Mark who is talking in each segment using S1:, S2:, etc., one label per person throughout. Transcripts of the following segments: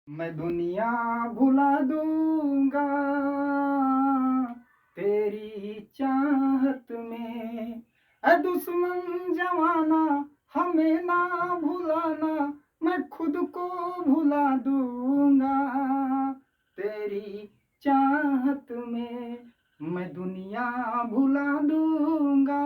S1: मैं दुनिया भुला दूंगा तेरी चाहत में। ऐ दुश्मन जमाना हमें ना भुलाना, मैं खुद को भुला दूंगा तेरी चाहत में। मैं दुनिया भुला दूंगा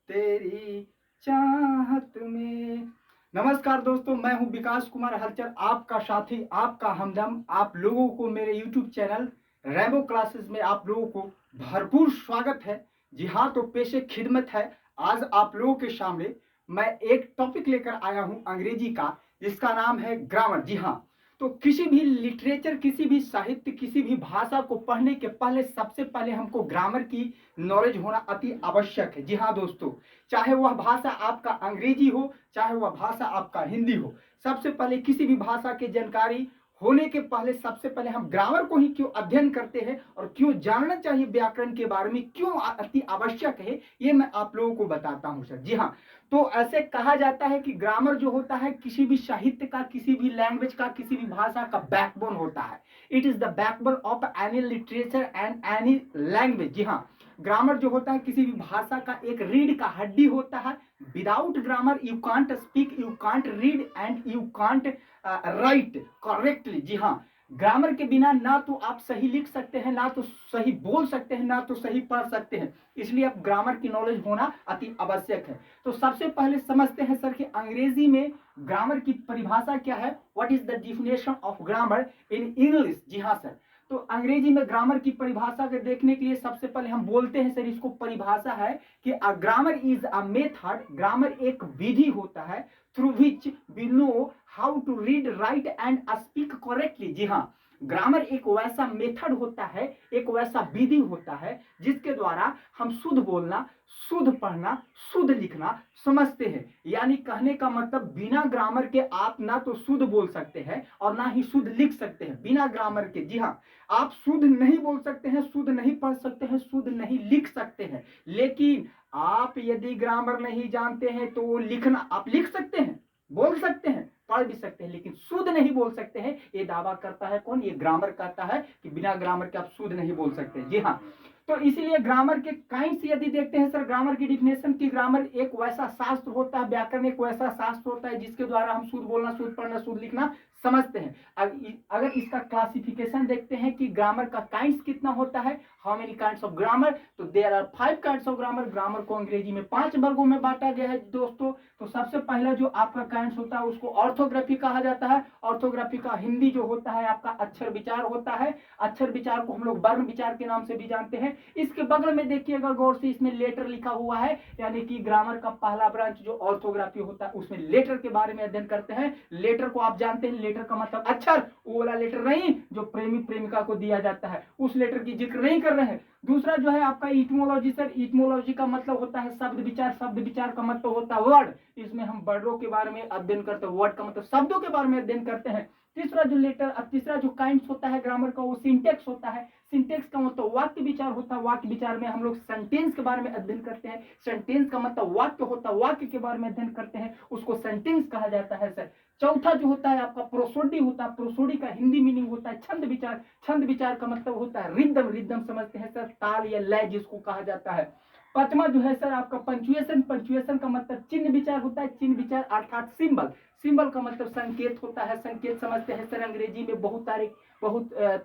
S1: तेरी चाहत में। नमस्कार दोस्तों, मैं हूं विकास कुमार हलचल, आपका साथी, आपका हमदम। आप लोगों को मेरे YouTube चैनल रैम्बो क्लासेस में आप लोगों को भरपूर स्वागत है। जी हाँ, तो पेशे खिदमत है। आज आप लोगों के सामने मैं एक टॉपिक लेकर आया हूं अंग्रेजी का, जिसका नाम है ग्रामर। जी हाँ, तो किसी भी लिटरेचर, किसी भी साहित्य, किसी भी भाषा को पढ़ने के पहले सबसे पहले हमको ग्रामर की नॉलेज होना अति आवश्यक है। जी हाँ दोस्तों, चाहे वह भाषा आपका अंग्रेजी हो, चाहे वह भाषा आपका हिंदी हो, सबसे पहले किसी भी भाषा की जानकारी होने के पहले सबसे पहले हम ग्रामर को ही क्यों अध्ययन करते हैं और क्यों जानना चाहिए व्याकरण के बारे में, क्यों अति आवश्यक है, ये मैं आप लोगों को बताता हूं सर। जी हाँ, तो ऐसे कहा जाता है कि ग्रामर जो होता है किसी भी साहित्य का, किसी भी लैंग्वेज का, किसी भी भाषा का बैकबोन होता है। It is the backbone of any literature and any language. जी हाँ, ग्रामर जो होता है किसी भी भाषा का एक रीढ़ का हड्डी होता है। Without grammar you can't speak, you can't read and you can't write correctly. जी हाँ, ग्रामर के बिना ना तो आप सही लिख सकते हैं, ना तो सही बोल सकते हैं, ना तो सही पढ़ सकते हैं। इसलिए अब ग्रामर की नॉलेज होना अति आवश्यक है। तो सबसे पहले समझते हैं सर कि अंग्रेजी में ग्रामर की परिभाषा क्या है। What is the definition of grammar in English. जी हाँ सर, तो अंग्रेजी में ग्रामर की परिभाषा को देखने के लिए सबसे पहले हम बोलते हैं सर, इसको परिभाषा है कि a grammar is a method. Grammar एक विधि होता है through which we know how to read, write and speak correctly. जी हाँ, ग्रामर एक वैसा मेथड होता है, एक वैसा विधि होता है जिसके द्वारा हम शुद्ध बोलना, शुद्ध पढ़ना, शुद्ध लिखना समझते हैं। यानी कहने का मतलब बिना ग्रामर के आप ना तो शुद्ध बोल सकते हैं और ना ही शुद्ध लिख सकते हैं, बिना ग्रामर के। जी हाँ, आप शुद्ध नहीं बोल सकते हैं, शुद्ध नहीं पढ़ सकते हैं, शुद्ध नहीं लिख सकते हैं। लेकिन आप यदि ग्रामर नहीं जानते हैं तो वो लिखना आप लिख सकते हैं, बोल सकते हैं, पढ़ भी सकते हैं, लेकिन शुद्ध नहीं बोल सकते हैं। ये दावा करता है कौन? ये ग्रामर कहता है कि बिना ग्रामर के आप शुद्ध नहीं बोल सकते। जी हाँ, तो इसीलिए ग्रामर के काइंड्स यदि देखते हैं सर, ग्रामर की डिफिनेशन की, ग्रामर एक वैसा शास्त्र होता है, व्याकरण एक वैसा शास्त्र होता है जिसके द्वारा हम शुद्ध बोलना, शुद्ध पढ़ना, शुद्ध लिखना समझते हैं। अगर इसका क्लासिफिकेशन देखते हैं कि ग्रामर का काइंड्स कितना होता है, how many kinds of grammar, तो there are 5 kinds of grammar. Grammar को अंग्रेजी में 5 वर्गों में बांटा गया है दोस्तों। तो सबसे पहला जो आपका काइंड्स होता है उसको ऑर्थोग्राफी कहा जाता है। ऑर्थोग्राफी का हिंदी जो होता है आपका अक्षर विचार होता है। अक्षर विचार को हम लोग वर्ण विचार के नाम से भी जानते हैं। इसके बगल में देखिएगा गौर से, इसमें लेटर लिखा हुआ है, यानी कि ग्रामर का पहला ब्रांच जो ऑर्थोग्राफी होता है उसमें लेटर के बारे में अध्ययन करते हैं। लेटर को आप जानते हैं, लेटर का मतलब अक्षर, वो वाला लेटर नहीं जो प्रेमी प्रेमिका को दिया जाता है, उस लेटर की जिक्र नहीं कर रहे हैं। दूसरा जो है आपका इटमोलॉजी सर। इटमोलॉजी का मतलब होता है शब्द विचार। शब्द विचार का मतलब होता है वर्ड। इसमें हम वर्डों के बारे में अध्ययन करते हैं, वर्ड का मतलब शब्दों के बारे में अध्ययन करते हैं। तीसरा जो काइंड्स होता है ग्रामर का वो सिंटेक्स होता है। सिंटेक्स का मतलब वाक्य विचार होता है। वाक्य विचार में हम लोग सेंटेंस के बारे में अध्ययन करते हैं। सेंटेंस का मतलब वाक्य होता है, वाक्य के बारे में अध्ययन करते हैं, उसको सेंटेंस कहा जाता है सर। चौथा जो होता है आपका प्रोसोडी होता है। प्रोसोडी का हिंदी मीनिंग होता है छंद विचार। छंद विचार का मतलब होता है रिदम। रिदम समझते हैं सर, ताल या लय जिसको कहा जाता है। पांचवा जो है सर आपका पंचुएशन। पंचुएशन का मतलब चिन्ह विचार होता है। चिन्ह विचार अर्थात सिंबल। सिंबल का मतलब संकेत होता है। संकेत समझते हैं सर, अंग्रेजी में बहुत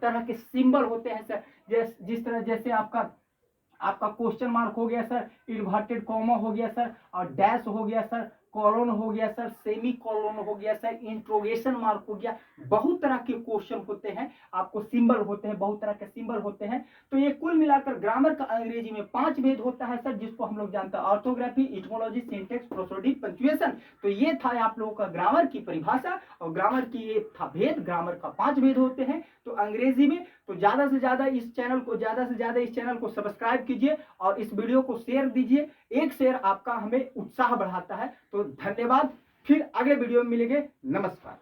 S1: तरह के सिंबल होते हैं सर। जिस तरह जैसे आपका क्वेश्चन मार्क हो गया सर, इन्वर्टेड कॉमा हो गया सर, और डैश हो गया सर, कॉलन हो गया सर, सेमी कॉलन हो गया सर, इंट्रोगेशन मार्क हो गया। बहुत तरह के क्वेश्चन होते हैं, आपको सिंबल होते हैं, बहुत तरह के सिंबल होते हैं। तो ये कुल मिलाकर ग्रामर का अंग्रेजी में 5 भेद होता है सर, जिसको हम लोग जानते हैं ऑर्थोग्राफी, इटमोलॉजी, सिंटेक्स, प्रोसोडी, पंक्चुएशन। तो ये था आप लोगों का ग्रामर की परिभाषा और ग्रामर की ये था भेद। ग्रामर का 5 भेद होते हैं तो अंग्रेजी में। तो ज्यादा से ज्यादा इस चैनल को सब्सक्राइब कीजिए और इस वीडियो को शेयर दीजिए। एक शेयर आपका हमें उत्साह बढ़ाता है। तो धन्यवाद, फिर अगले वीडियो में मिलेंगे। नमस्कार।